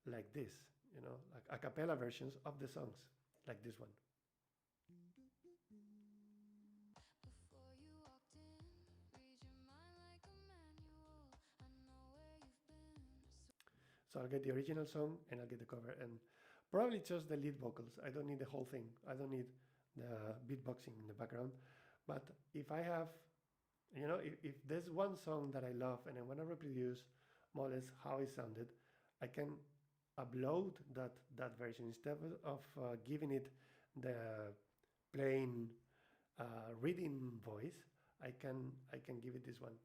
like this, like a cappella versions of the songs, like this one. So I'll get the original song and I'll get the cover, and Probably just the lead vocals. I don't need the whole thing. I don't need the beatboxing in the background. But if I have, if there's one song that I love and I want to reproduce more or less how it sounded, I can upload that version instead of giving it the plain reading voice. I can give it this one.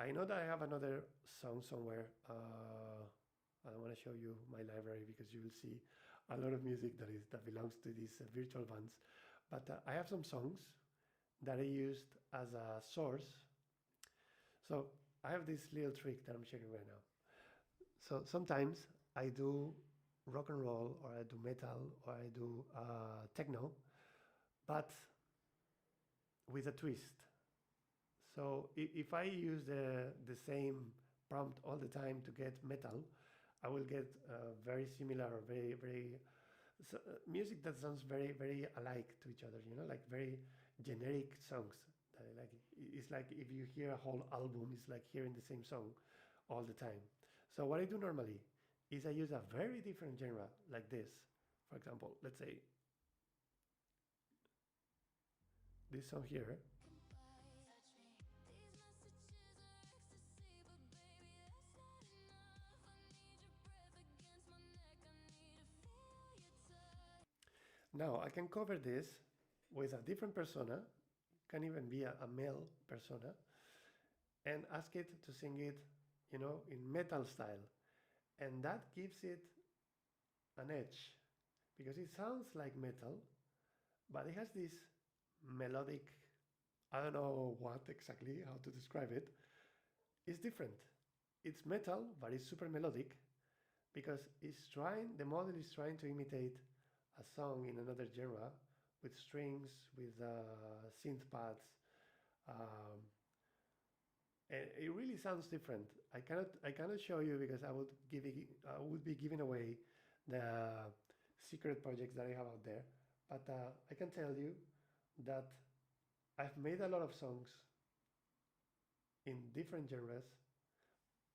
I know that I have another song somewhere. I don't want to show you my library because you will see a lot of music that belongs to these virtual bands. But I have some songs that I used as a source. So I have this little trick that I'm sharing right now. So sometimes I do rock and roll, or I do metal, or I do techno, but with a twist. So if I use the same prompt all the time to get metal, I will get very similar, or very music that sounds very alike to each other. Like very generic songs. That I like. It's like if you hear a whole album, it's like hearing the same song all the time. So what I do normally is I use a very different genre like this. For example, let's say this song here. Now I can cover this with a different persona, can even be a male persona, and ask it to sing it, in metal style. And that gives it an edge because it sounds like metal, but it has this melodic, I don't know what exactly, how to describe it. It's different. It's metal, but it's super melodic because the model is trying to imitate a song in another genre with strings, with synth pads. Um, and it really sounds different. I cannot show you because I would be giving away the secret projects that I have out there. But I can tell you that I've made a lot of songs in different genres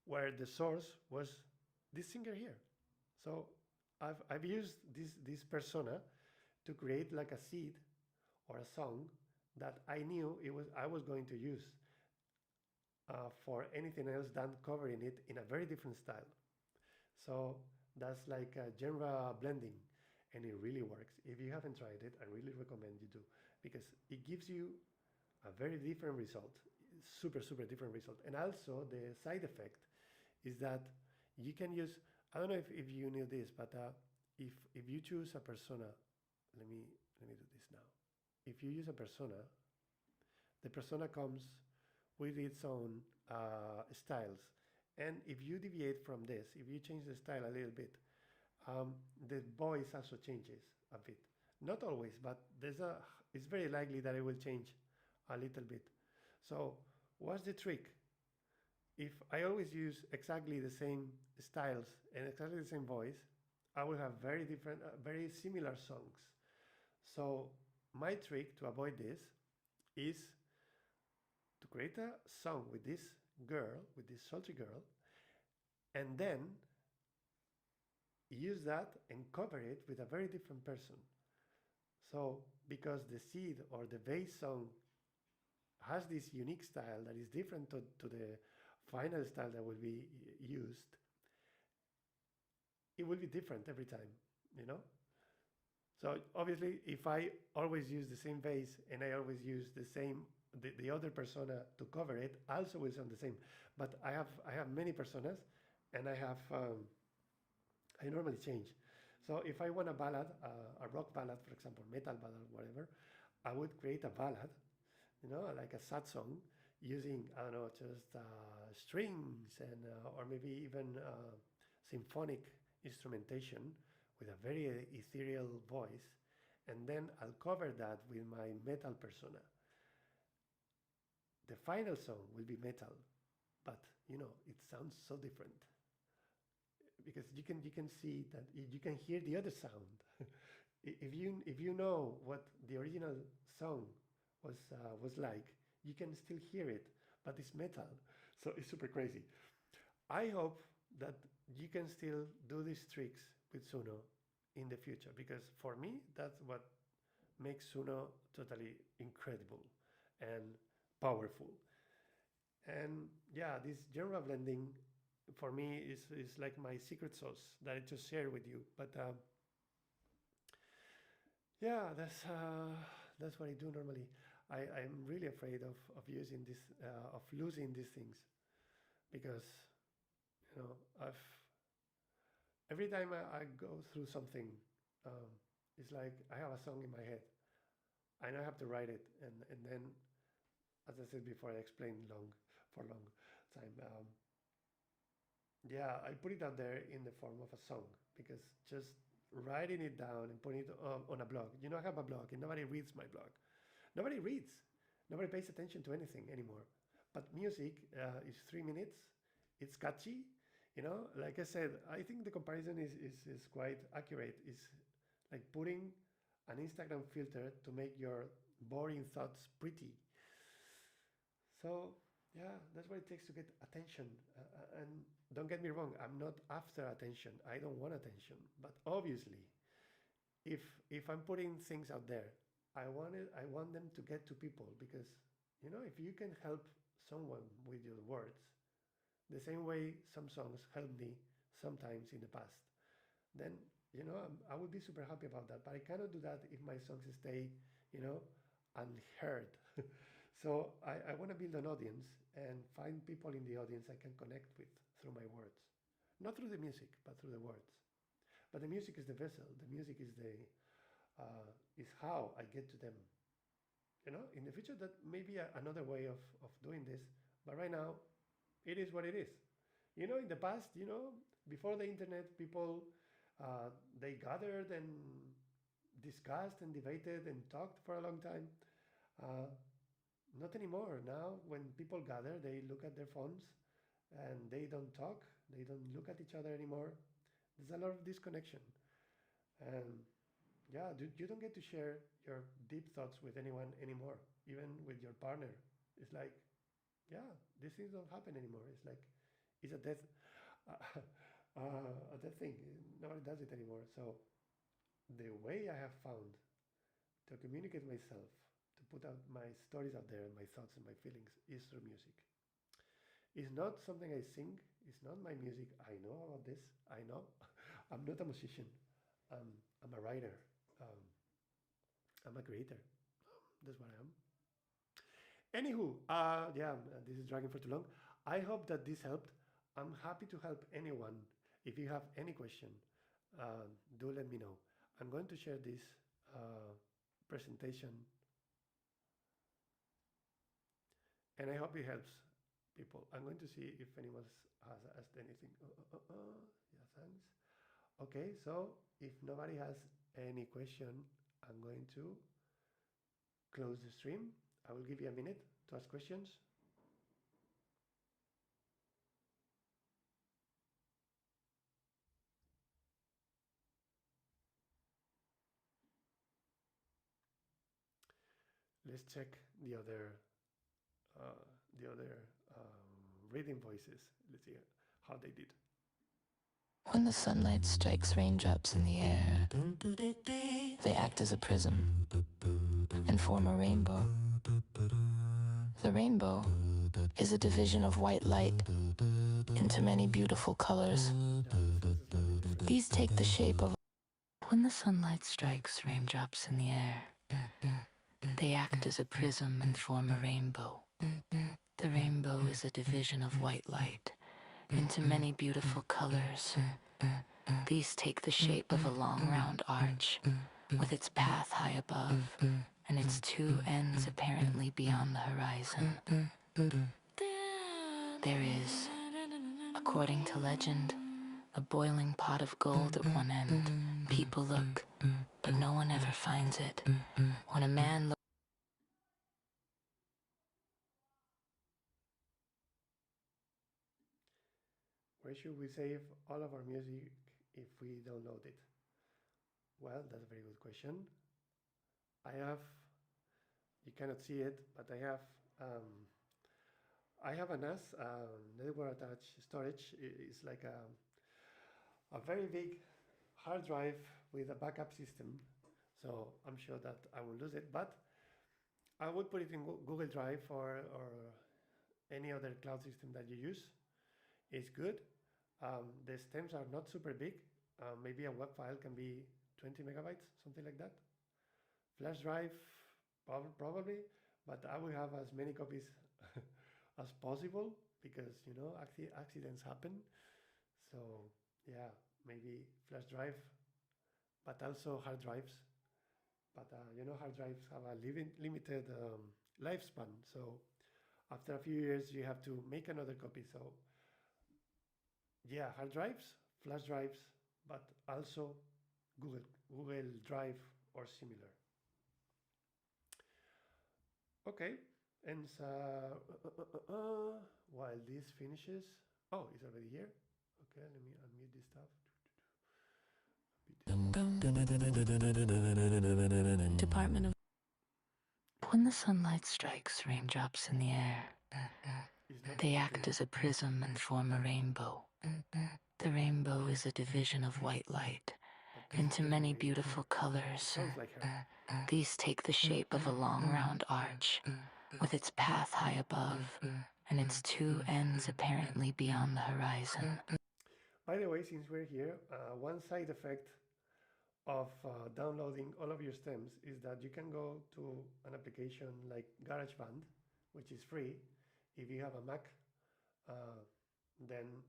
where the source was this singer here. So I've used this persona to create like a seed or a song that I knew I was going to use for anything else than covering it in a very different style. So that's like a genre blending, and it really works. If you haven't tried it, I really recommend you do, because it gives you a very different result, super different result. And also the side effect is that you can use, I don't know if you knew this, but if you choose a persona, let me do this now. If you use a persona, the persona comes with its own styles. And if you deviate from this, if you change the style a little bit, the voice also changes a bit. Not always, but it's very likely that it will change a little bit. So what's the trick? If I always use exactly the same styles and exactly the same voice, I will have very different, very similar songs. So my trick to avoid this is to create a song with this girl, with this sultry girl, and then use that and cover it with a very different person. So because the seed or the base song has this unique style that is different to the final style that will be used, it will be different every time, you know? So obviously, if I always use the same bass and I always use the other persona to cover it, also will sound the same. But I have many personas, and I normally change. So if I want a ballad, a rock ballad, for example, metal ballad, whatever, I would create a ballad, like a sad song, using, I don't know, just strings and or maybe even symphonic instrumentation with a very ethereal voice, and then I'll cover that with my metal persona. The final song will be metal, but it sounds so different because you can see that you can hear the other sound. if you know what the original song was like, you can still hear it, but it's metal, so it's super crazy. I hope that you can still do these tricks with Suno in the future, because for me that's what makes Suno totally incredible and powerful. And yeah, this genre blending for me is like my secret sauce that I just share with you. But yeah, that's what I do normally. I'm really afraid of using this of losing these things because I've every time I go through something, um, it's like I have a song in my head and I have to write it, and then, as I said before, I explained long for long time. Yeah, I put it out there in the form of a song because just writing it down and putting it on a blog. I have a blog and nobody reads my blog. Nobody reads. Nobody pays attention to anything anymore. But music is 3 minutes. It's catchy. Like I said, I think the comparison is quite accurate. It's like putting an Instagram filter to make your boring thoughts pretty. So yeah, that's what it takes to get attention. And don't get me wrong, I'm not after attention. I don't want attention. But obviously, if I'm putting things out there, I want them to get to people because if you can help someone with your words, the same way some songs helped me sometimes in the past, then I would be super happy about that. But I cannot do that if my songs stay, you know, unheard. So I want to build an audience and find people in the audience I can connect with through my words, not through the music, but through the words. But the music is the vessel. The music is how I get to them. In the future, that may be another way of doing this. But right now, it is what it is. In the past, before the internet, people they gathered and discussed and debated and talked for a long time. Uh, Not anymore. Now, when people gather, they look at their phones and they don't talk. They don't look at each other anymore. There's a lot of disconnection. And yeah, you don't get to share your deep thoughts with anyone anymore, even with your partner. It's like, yeah, these things don't happen anymore. It's like, it's a death, uh, a death thing. Nobody does it anymore. So the way I have found to communicate myself, to put out my stories out there and my thoughts and my feelings is through music. It's not something I sing. It's not my music. I know about this. I know. I'm not a musician. I'm a writer. Um, I'm a creator. That's what I am. Anywho, yeah, this is dragging for too long. I hope that this helped. I'm happy to help anyone. If you have any question, do let me know. I'm going to share this presentation, and I hope it helps people. I'm going to see if anyone has asked anything. Yeah, thanks. Okay, so if nobody has any question, I'm going to close the stream. I will give you a minute to ask questions. Let's check the other reading voices. Let's see how they did. When the sunlight strikes raindrops in the air, they act as a prism and form a rainbow. The rainbow is a division of white light into many beautiful colors. These take the shape of... When the sunlight strikes raindrops in the air, they act as a prism and form a rainbow. The rainbow is a division of white light into many beautiful colors. These take the shape of a long round arch with its path high above and its two ends apparently beyond the horizon. There is, according to legend, a boiling pot of gold at one end. People look, but no one ever finds it. When a man looks... Where should we save all of our music if we download it? Well, that's a very good question. You cannot see it, but I have a NAS, network attached storage. It's like a very big hard drive with a backup system, so I'm sure that I will lose it, but I would put it in Google Drive or any other cloud system that you use. It's good. The stems are not super big. Maybe a web file can be 20 megabytes, something like that. Flash drive, probably, but I will have as many copies as possible because accidents happen. So yeah, maybe flash drive, but also hard drives. But hard drives have a limited lifespan. So after a few years, you have to make another copy. So yeah, hard drives, flash drives, but also Google Drive or similar. Okay, and while this finishes, oh, it's already here. Okay, let me unmute this stuff. Department of. When the sunlight strikes raindrops in the air, they act as a prism and form a rainbow. The rainbow is a division of white light into many beautiful colors. Sounds like her. These take the shape of a long round arch, with its path high above, and its two ends apparently beyond the horizon. By the way, since we're here, one side effect of downloading all of your stems is that you can go to an application like GarageBand, which is free. If you have a Mac, then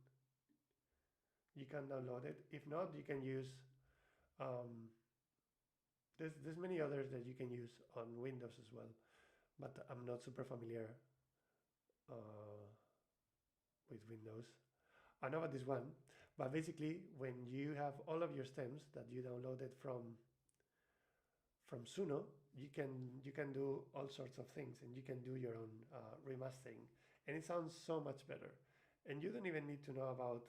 you can download it. If not, you can use there's many others that you can use on Windows as well, but I'm not super familiar with Windows. I know about this one, but basically when you have all of your stems that you downloaded from Suno, you can do all sorts of things, and you can do your own remastering, and it sounds so much better. And you don't even need to know about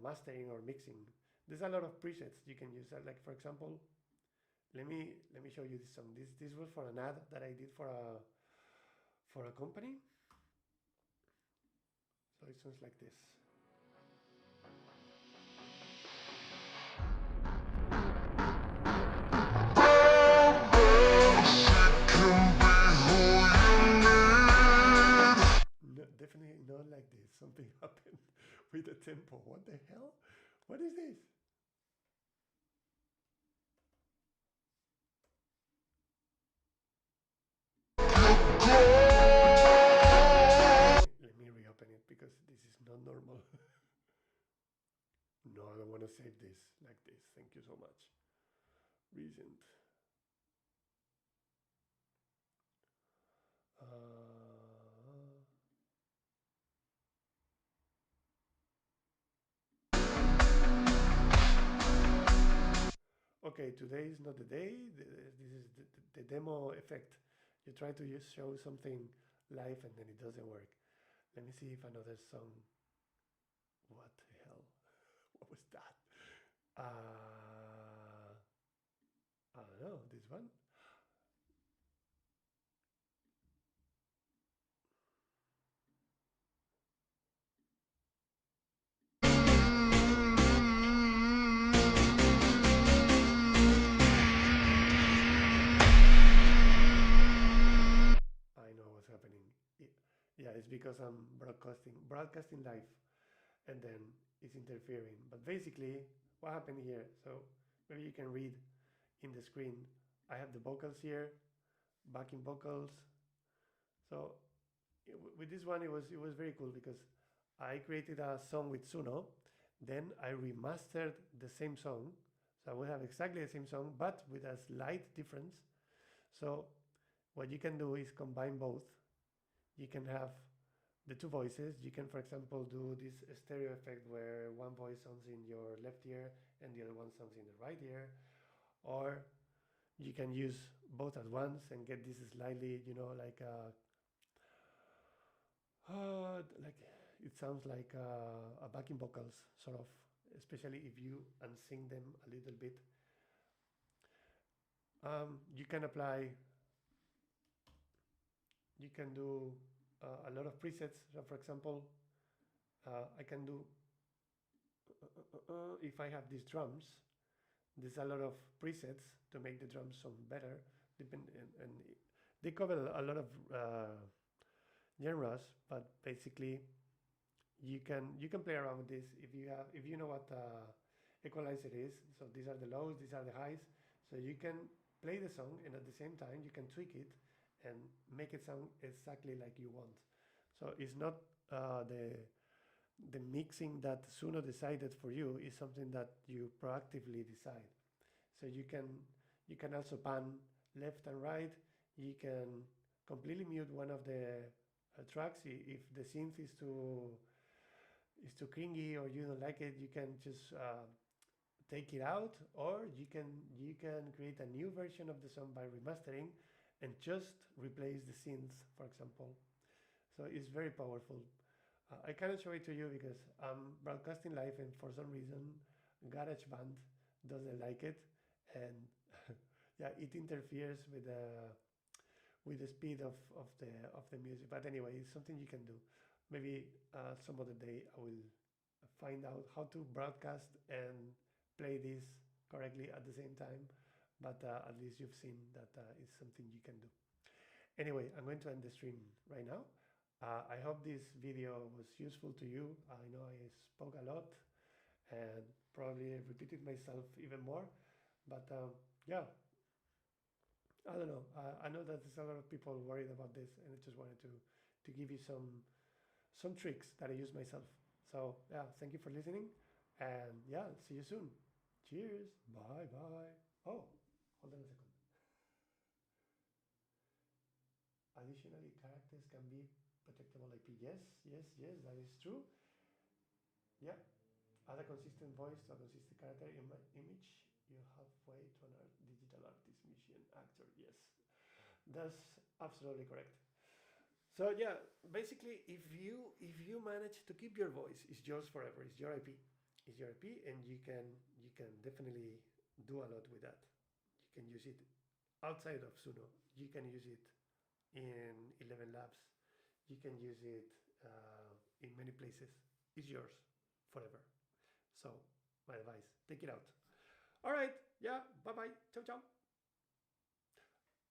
mastering or mixing. There's a lot of presets you can use. Like for example, let me show you this song. This was for an ad that I did for a company. So it sounds like this. No, definitely not like this. Something happened with the tempo. What the hell? What is this? Let me reopen it because this is not normal. No, I don't want to save this like this. Thank you so much. Recent. Okay, today is not the day. This is the demo effect. You try to show something live and then it doesn't work. Let me see if another song. What the hell? What was that? I don't know. This one. I know what's happening. Yeah, it's because I'm broadcasting live, and then it's interfering. But basically, what happened here? So maybe you can read in the screen. I have the vocals here, backing vocals. So with this one, it was very cool because I created a song with Suno, then I remastered the same song. So I will have exactly the same song, but with a slight difference. So what you can do is combine both. You can have the two voices. You can, for example, do this stereo effect where one voice sounds in your left ear and the other one sounds in the right ear. Or you can use both at once and get this slightly, like it sounds like a backing vocals, sort of, especially if you unsing them a little bit. You can apply, you can do a lot of presets. So for example, I can do if I have these drums, there's a lot of presets to make the drums sound better. And they cover a lot of genres, but basically you can play around with this if you know what equalizer is. So these are the lows, these are the highs. So you can play the song, and at the same time you can tweak it and make it sound exactly like you want. So it's not the mixing that Suno decided for you, is something that you proactively decide. So you can also pan left and right. You can completely mute one of the tracks if the synth is too cringy or you don't like it. You can just take it out, or you can create a new version of the song by remastering and just replace the synths, for example. So it's very powerful. I cannot show it to you because I'm broadcasting live, and for some reason GarageBand doesn't like it, and yeah, it interferes with the speed of the music. But anyway, it's something you can do. Maybe some other day I will find out how to broadcast and play this correctly at the same time. But at least you've seen that it's something you can do. Anyway, I'm going to end the stream right now. I hope this video was useful to you. I know I spoke a lot and probably repeated myself even more, but yeah, I don't know. I know that there's a lot of people worried about this, and I just wanted to give you some tricks that I use myself. So yeah, thank you for listening, and yeah, see you soon. Cheers. Bye bye. Oh, hold on a second. Additionally, characters can be protectable IP. Yes, yes, yes, that is true. Yeah. Add a consistent voice to a consistent character image. You halfway to an digital artist, musician, actor. Yes, that's absolutely correct. So yeah, basically, if you manage to keep your voice, it's yours forever. It's your IP. It's your IP, and you can definitely do a lot with that. You can use it outside of Suno. You can use it in 11 Labs. You can use it in many places. It's yours forever. So my advice: take it out. All right. Yeah. Bye bye. Ciao ciao.